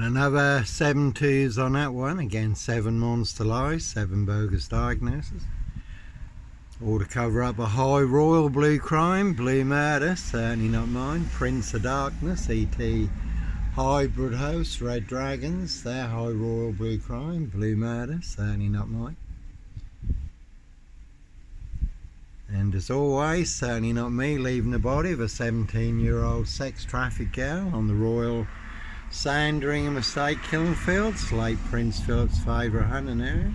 Another 7 twos on that one. Again, 7 monster lies, 7 bogus diagnoses. All to cover up a high royal blue crime, blue murder, certainly not mine. Prince of Darkness, E.T. hybrid host, red dragons, their high royal blue crime, blue murder, certainly not mine. And as always, certainly not me leaving the body of a 17-year-old sex trafficked girl on the Royal Sandringham estate killing fields, late Prince Philip's favourite hunting area.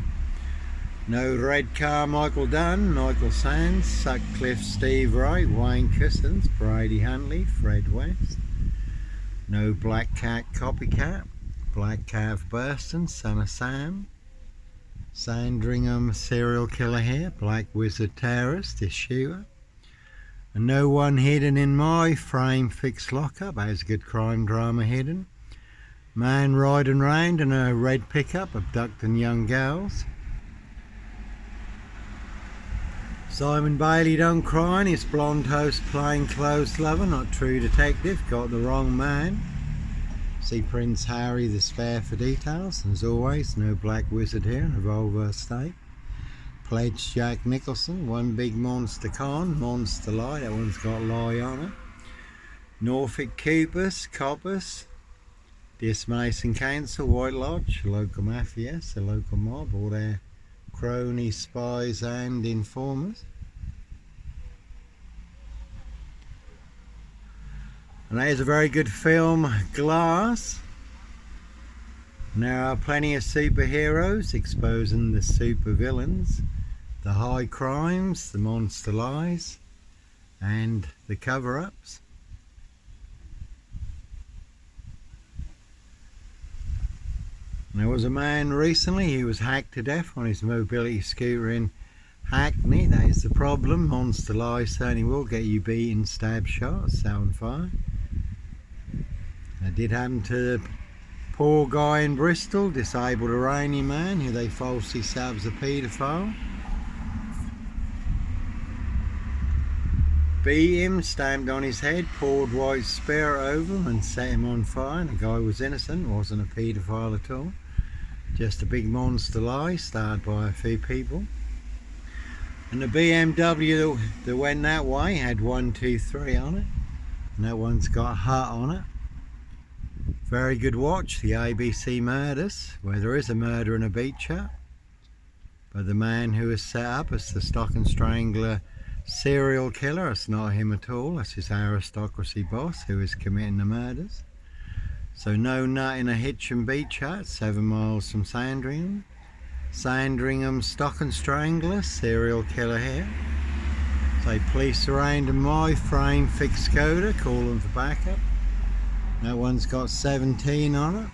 No red car Michael Dunn, Michael Sands, Sutcliffe Steve Wright, Wayne Custins, Brady Huntley, Fred West. No black cat copycat, black calf Burston, son of Sam. Sandringham serial killer here, black wizard terrorist, is shooter. And no one hidden in my frame fixed lockup, as good crime drama hidden. Man riding round in a red pickup abducting young girls. Simon Bailey done crying, his blonde host plain clothes lover, not true detective, got the wrong man. See Prince Harry the spare for details, and as always, no black wizard here in a Volvo estate. Pledge Jack Nicholson, one big monster con, monster lie, that one's got lie on it. Norfolk coppers, this Mason Council, White Lodge, local mafia, a local mob, all their cronies, spies and informers. And there's a very good film, Glass. And there are plenty of superheroes exposing the super villains, the high crimes, the monster lies, and the cover-ups. There was a man recently, he was hacked to death on his mobility scooter in Hackney. That is the problem. Monster lies certainly will get you beaten, stabbed, shot, set on fire. It did happen to a poor guy in Bristol, disabled Iranian man who they falsely set up as a paedophile. Beat him, stamped on his head, poured white spirit over him and set him on fire. And the guy was innocent, wasn't a paedophile at all. Just a big monster lie started by a few people. And the BMW that went that way had 123 on it. And that one's got Hut on it. Very good watch, the ABC Murders, where there is a murder and a beat up. But the man who is set up as the Stock and Strangler serial killer, it's not him at all, that's his aristocracy boss who is committing the murders. So no nut in a hitch and beach hut, 7 miles from Sandringham. Sandringham Stock and Strangler, serial killer here. So police around in my frame fixed Skoda, calling for backup. That one's got 17 on it.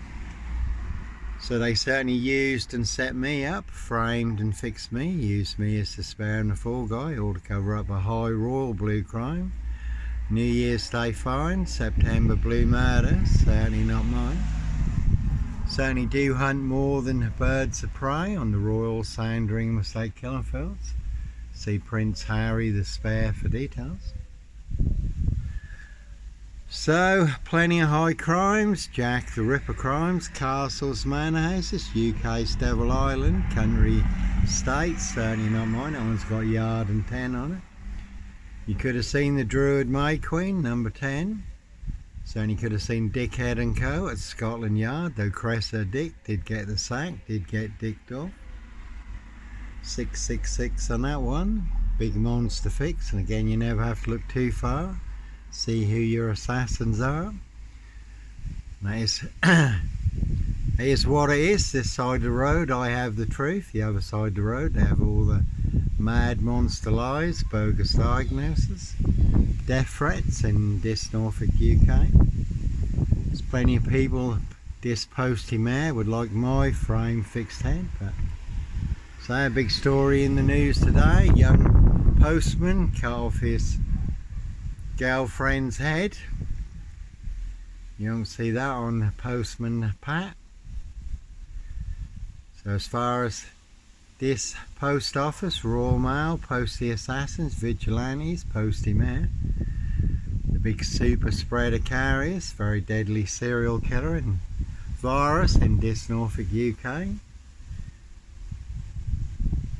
So they certainly used and set me up, framed and fixed me, used me as the spare and the fall guy, all to cover up a high royal blue crime. New Year's Day fine, September blue murder, certainly not mine. Certainly do hunt more than birds of prey on the Royal Sandringham estate killing fields. See Prince Harry the spare for details. So, plenty of high crimes, Jack the Ripper crimes, castles, manor houses, UK's Devil Island, country estates, certainly not mine, that one's got yard and 10 on it. You could have seen the Druid May Queen, number 10. Certainly could have seen Dickhead & Co. at Scotland Yard, though Cressida Dick did get the sack, did get dicked off. 666 on that one, big monster fix, and again you never have to look too far. See who your assassins are. That is what it is. This side of the road I have the truth, the other side of the road they have all the mad monster lies, bogus diagnoses, death threats in this Norfolk UK. There's plenty of people this Postie mare would like my frame fixed head, but so a big story in the news today. Young postman cut off his girlfriend's head. You don't see that on Postman Pat. So as far as this post office, Royal Mail, Postie Assassins, Vigilantes, Postie Mare, the big super spreader carriers, very deadly serial killer in virus in this Norfolk, UK.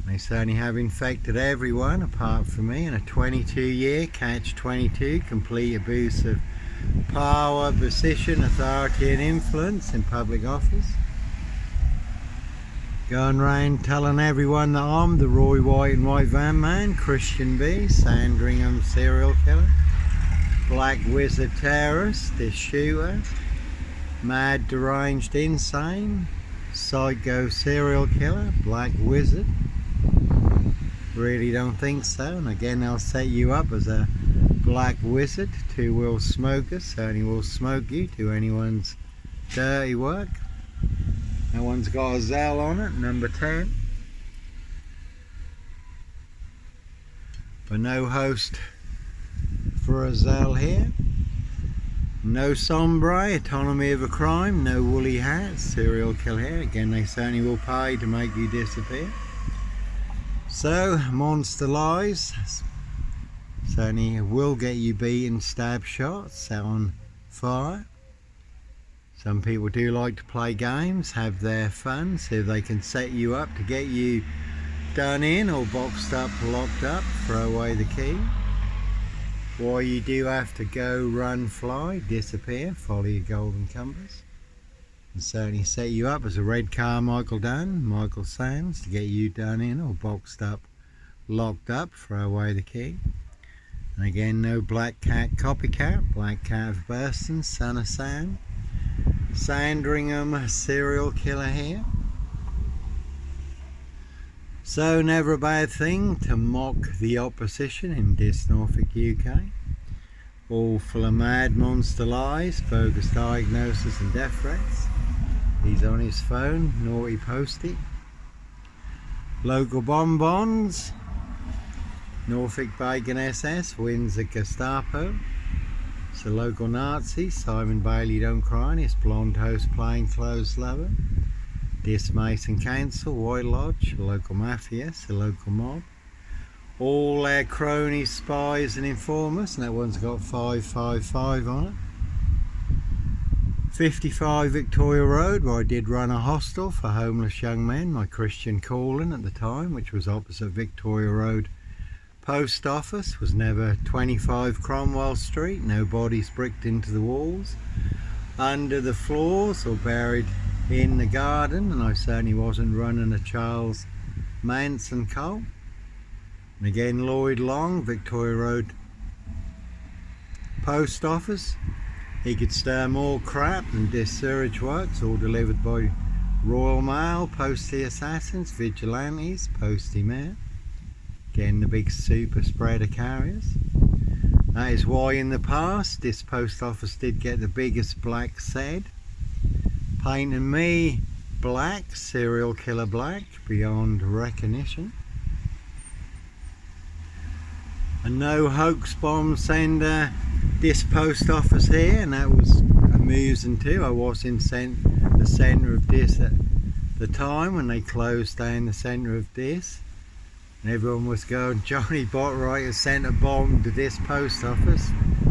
They certainly have infected everyone apart from me in a 22-year catch-22 complete abuse of power, position, authority and influence in public office. Going round telling everyone that I'm the Roy White and White Van Man, Christian B, Sandringham serial killer, Black Wizard terrorist, this shooter, mad deranged insane, psycho serial killer, Black Wizard. Really don't think so, and again they'll set you up as a Black Wizard. Two-wheel smoker, certainly will smoke you to anyone's dirty work. That one's got a Zell on it, number 10. But no host for a Zell here. No sombre, autonomy of a crime, no woolly hat, serial killer here. Again, they certainly will pay to make you disappear. So, monster lies certainly will get you beaten, stab shots, set on fire. Some people do like to play games, have their fun, see if they can set you up to get you done in or boxed up, locked up, throw away the key. Why you do have to go, run, fly, disappear, follow your golden compass. And certainly set you up as a red Carmichael done, Michael Sands, to get you done in or boxed up, locked up, throw away the key. And again, no Black Cat copycat, Black Cat of Burston, son of Sam. Sandringham serial killer here. So never a bad thing to mock the opposition in this Norfolk, UK. All full of mad monster lies, bogus diagnosis and death threats. He's on his phone, naughty Postie. Local bonbons. Norfolk Bacon SS wins the Gestapo. It's a local Nazi, Simon Bailey don't cry, and his blonde host plainclothes lover. This Mason Council, White Lodge, a local mafias, a local mob. All their cronies, spies and informers, and that one's got 555 on it. 55 Victoria Road, where I did run a hostel for homeless young men, my Christian calling at the time, which was opposite Victoria Road Post Office. Was never 25 Cromwell Street, no bodies bricked into the walls, under the floors or buried in the garden, and I certainly wasn't running a Charles Manson cult. And again, Lloyd Long, Victoria Road Post Office. He could stir more crap than this sewage works, all delivered by Royal Mail, Postie Assassins, Vigilantes, Postie Mayor. Again, the big super spreader carriers. That is why in the past this post office did get the biggest black said. Painting me black, serial killer black, beyond recognition. And no hoax bomb sender this post office here, and that was amusing too. I was in the centre of this at the time when they closed down the centre of this, and everyone was going, Johnny Botwright has sent a bomb to this post office.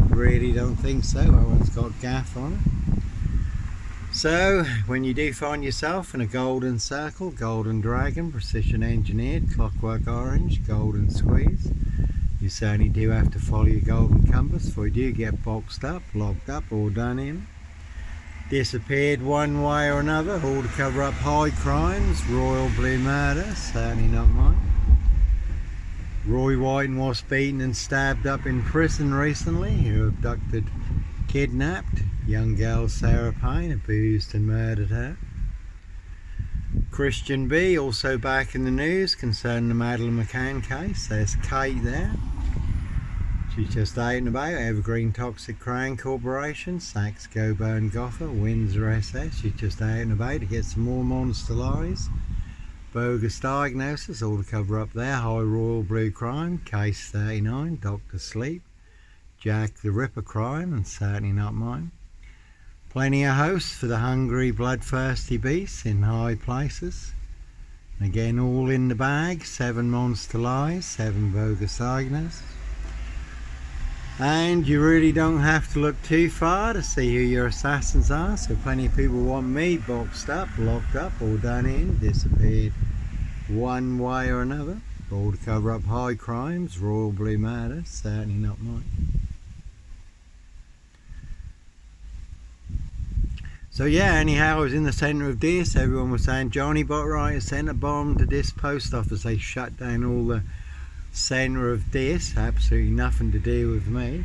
Really don't think so. That one's got gaff on it. So when you do find yourself in a golden circle, golden dragon, precision engineered, clockwork orange, golden squeeze, you certainly do have to follow your golden compass, for you do get boxed up, locked up or done in. Disappeared one way or another, all to cover up high crimes, royal blue murder, certainly not mine. Roy White was beaten and stabbed up in prison recently, who abducted, kidnapped young girl Sarah Payne, abused and murdered her. Christian B, also back in the news concerning the Madeleine McCann case. There's Kate there. She's just out and about. Evergreen Toxic Crown Corporation, Saks Goburn Gotha, Windsor SS. She's just out and about to get some more monster lies. Bogus diagnosis, all to cover up their high royal blue crime. Case 39, Dr. Sleep. Jack the Ripper crime, and certainly not mine. Plenty of hosts for the hungry, bloodthirsty beasts in high places. And again, all in the bag. 7 monster lies, 7 bogus diagnoses. And you really don't have to look too far to see who your assassins are. So plenty of people want me boxed up, locked up, or done in, disappeared one way or another, all to cover up high crimes, royal blue murder, certainly not mine. So yeah, anyhow, I was in the centre of this. Everyone was saying Johnny Botwright sent a bomb to this post office. They shut down all the centre of this, absolutely nothing to do with me.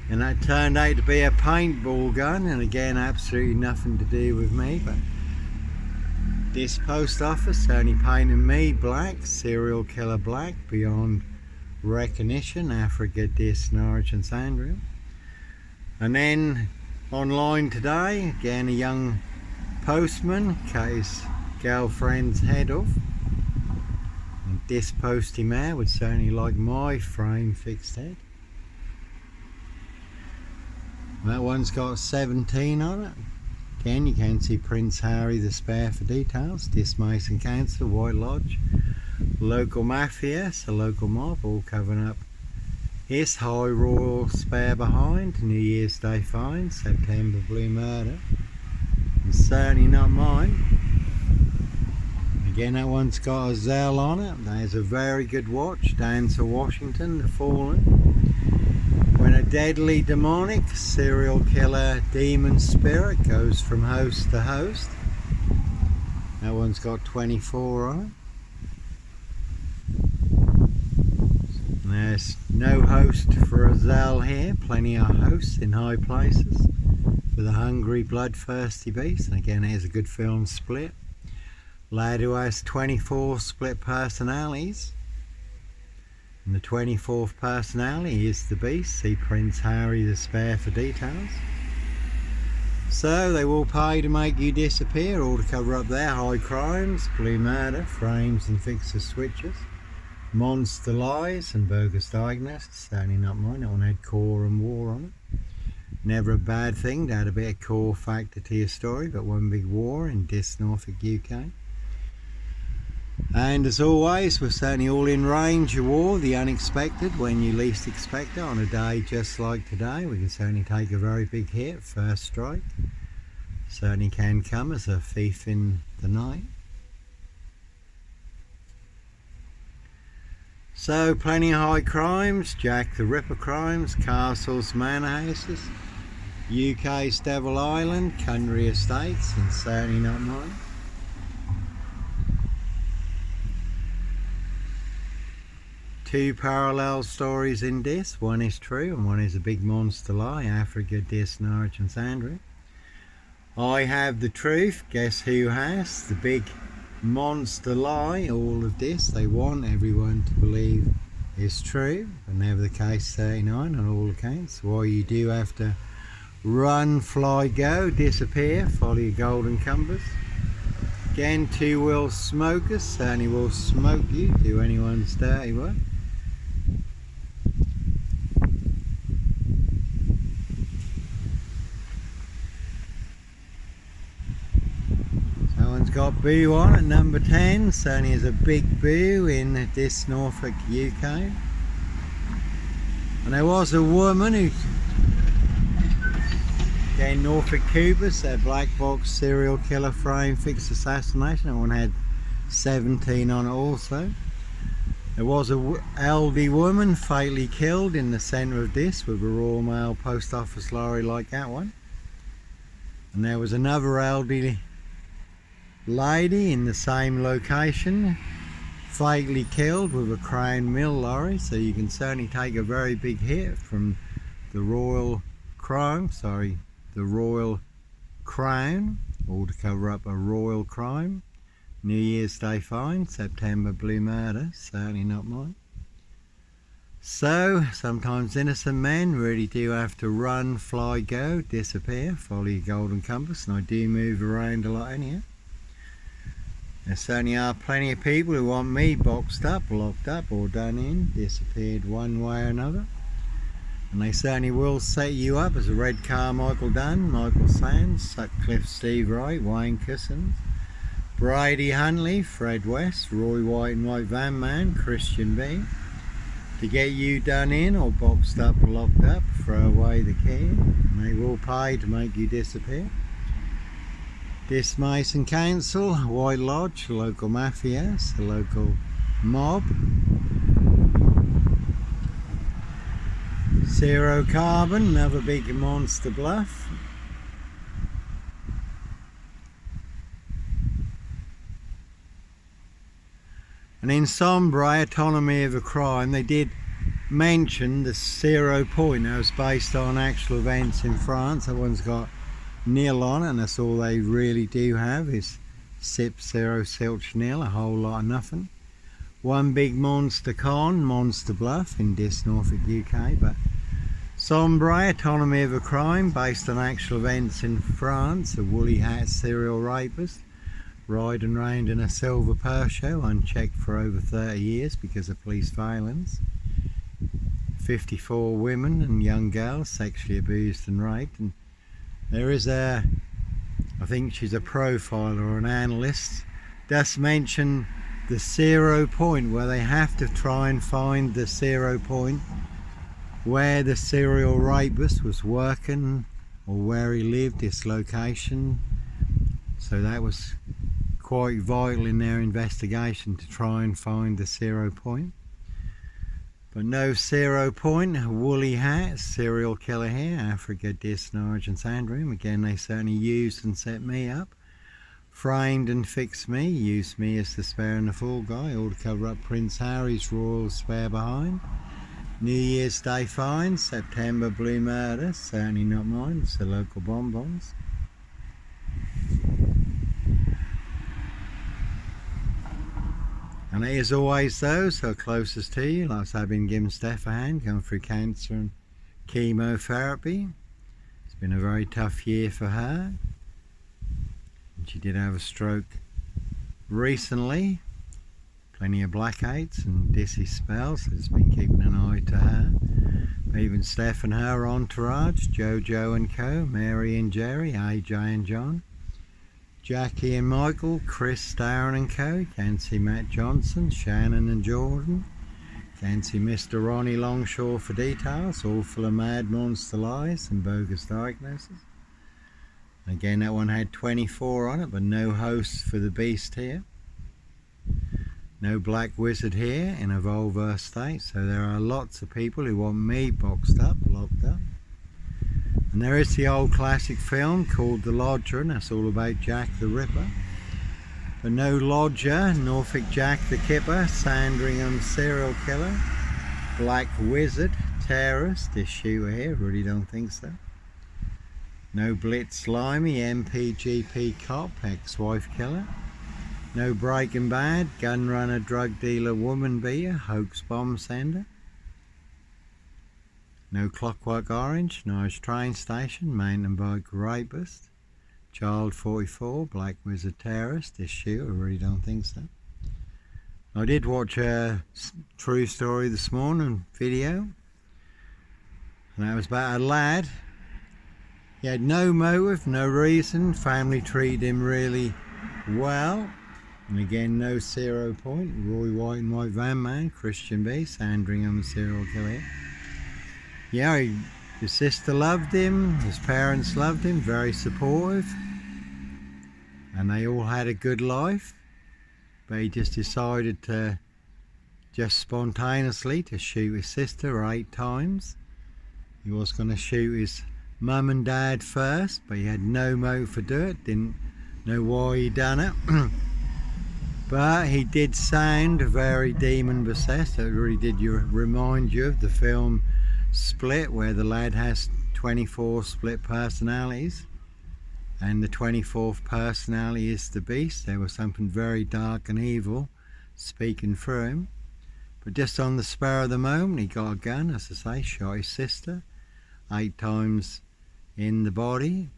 And that turned out to be a paintball gun, and again, absolutely nothing to do with me. But this post office only painted me black, serial killer black, beyond recognition, Africa, this, Norwich and Sandringham. And then online today, again a young postman cut his girlfriend's head off. And this Postie man would certainly like my frame fixed head. That one's got 17 on it. Again, you can see Prince Harry the Spare for details. This Mason Council, White Lodge, local mafia, so local mob, all covering up his High Royal Spare behind, New Year's Day fine, September blue murder, and certainly not mine. Again, that one's got a Zell on it. There's a very good watch, down to Washington, the Fallen. When a deadly demonic serial killer demon spirit goes from host to host. That one's got 24 on it. There's no host for a Zell here, plenty of hosts in high places for the hungry, bloodthirsty beast. And again, here's a good film split. Lad who has 24 split personalities. And the 24th personality is the beast. See Prince Harry the Spare for details. So they will pay to make you disappear, all to cover up their high crimes, blue murder, frames and fixer switches, monster lies and bogus diagnosis. Certainly not mine. That one had core and war on it. Never a bad thing to add a bit of core factor to your story, but one big war in this Norfolk, UK. And as always, we're certainly all in range of war, the unexpected, when you least expect it. On a day just like today, we can certainly take a very big hit, first strike. Certainly can come as a thief in the night. So plenty of high crimes, Jack the Ripper crimes, castles, manor houses, UK's Devil Island, country estates, and certainly not mine. Two parallel stories in this. One is true and one is a big monster lie. Africa, this, Norwich and Sandringham. I have the truth. Guess who has the big monster lie? All of this they want everyone to believe is true, but never the case. 39 on all accounts. Why you do have to run, fly, go, disappear, follow your golden compass. Again, two-wheel smokers certainly will smoke you, do anyone's dirty work. Got boo on at number 10, certainly is a big boo in this Norfolk, UK. And there was a woman who, again, Norfolk Coopers, their black box serial killer frame fixed assassination. That one had 17 on it also. There was a elderly woman fatally killed in the centre of this with a Royal Mail post office lorry like that one. And there was another elderly lady in the same location fatally killed with a Crown Mill lorry. So you can certainly take a very big hit from the Royal Crown, all to cover up a royal crime. New Year's Day fine, September blue murder, certainly not mine. So sometimes innocent men really do have to run, fly, go, disappear, follow your golden compass, and I do move around a lot anyhow. There certainly are plenty of people who want me boxed up, locked up, or done in, disappeared one way or another. And they certainly will set you up as a Red Carmichael Dunn, Michael Sands, Sutcliffe Steve Wright, Wayne Cousins, Brady Huntley, Fred West, Roy White and White Van Man, Christian B, to get you done in or boxed up or locked up, throw away the key and they will pay to make you disappear. This Mason Council, White Lodge, local mafias, the local mob. Zero Carbon, another big monster bluff. And in Sombre, Autonomy of a Crime, they did mention the 0 point. That was based on actual events in France. That one's got nil on it, and that's all they really do have is sip 0 silch nil, a whole lot of nothing. One big monster con, monster bluff in this Norfolk, UK. But Sombre, Autonomy of a Crime, based on actual events in France. A woolly hat serial rapist riding round in a silver Peugeot unchecked for over 30 years because of police violence. 54 women and young girls sexually abused and raped. And there is I think she's a profiler or an analyst, does mention the 0 point, where they have to try and find the 0 point where the serial rapist was working or where he lived, this location. So that was quite vital in their investigation, to try and find the 0 point. But no 0 point. Woolly hat, serial killer here, Africa, Dis, Norwich and Sandringham. Again, they certainly used and set me up. Framed and fixed me, used me as the spare and the fool guy, all to cover up Prince Harry's royal spare behind. New Year's Day fines, September blue murder, certainly not mine, it's the local bonbons. And it is always those who are closest to you, like I've been giving Steph a hand, going through cancer and chemotherapy. It's been a very tough year for her. And she did have a stroke recently. Plenty of blackouts and dizzy spells, so it's been keeping an eye to her. But even Steph and her entourage, Jojo and co, Mary and Jerry, AJ and John. Jackie and Michael, Chris, Darren and co. Can't see Matt Johnson, Shannon and Jordan. Can't see Mr. Ronnie Longshore for details, all full of mad monster lies and bogus diagnoses. Again, that one had 24 on it, but no hosts for the beast here. No black wizard here in a vulvar state, so there are lots of people who want me boxed up, locked up. And there is the old classic film called The Lodger, and that's all about Jack the Ripper. But no lodger, Norfolk Jack the Kipper, Sandringham serial killer, black wizard, terrorist, this shooter here, really don't think so. No Blitz Slimy, MPGP cop, ex-wife killer. No Breaking Bad, gun runner, drug dealer, woman beater, hoax bomb sender. No Clockwork Orange, Norwich train station, mountain bike rapist. Child 44, black wizard terrorist, this shooter, I really don't think so. I did watch a true story this morning, video. And that was about a lad. He had no motive, no reason, family treated him really well. And again, no 0 point. Roy White and White Van Man, Christian B, Sandringham serial killer. Yeah, his sister loved him, his parents loved him, very supportive. And they all had a good life. But he just decided to, just spontaneously, to shoot his sister 8 times. He was going to shoot his mum and dad first, but he had no motive for doing it, didn't know why he done it. But he did sound very demon possessed. It really did remind you of the film Split, where the lad has 24 split personalities and the 24th personality is the beast. There was something very dark and evil speaking through him. But just on the spur of the moment, he got a gun, as I say, shot his sister 8 times in the body.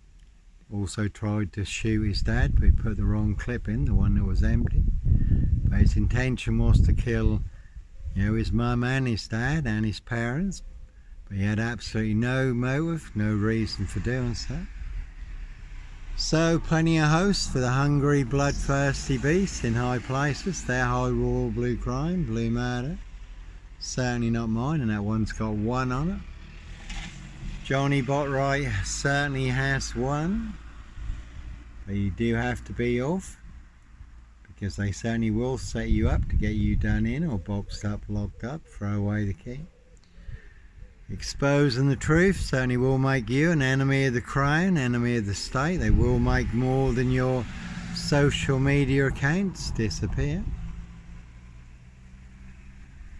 Also tried to shoot his dad, but he put the wrong clip in, the one that was empty. But his intention was to kill, his mum and his dad and his parents. But he had absolutely no motive, no reason for doing so. So plenty of hosts for the hungry, bloodthirsty beasts in high places. Their high royal blue crime, blue murder. certainly not mine, and that one's got 1 on it. Johnny Botright certainly has 1, but you do have to be off, because they certainly will set you up to get you done in or boxed up, locked up, throw away the key. Exposing the truth certainly will make you an enemy of the crown, enemy of the state. They will make more than your social media accounts disappear.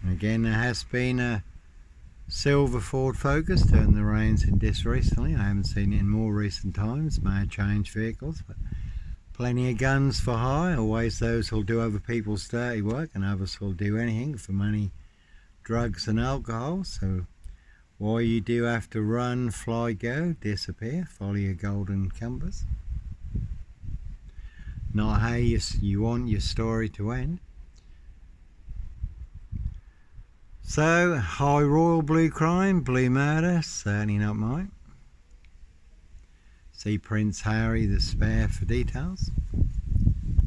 Again, there has been a silver Ford Focus turn the reins in this recently. I haven't seen it in more recent times. May have changed vehicles, but plenty of guns for hire. Always those who'll do other people's dirty work, and others who'll do anything for money, drugs and alcohol. So while you do have to run, fly, go, disappear, follow your golden compass. Not how you want your story to end. So, high royal blue crime, blue murder, certainly not mine. See Prince Harry the Spare for details.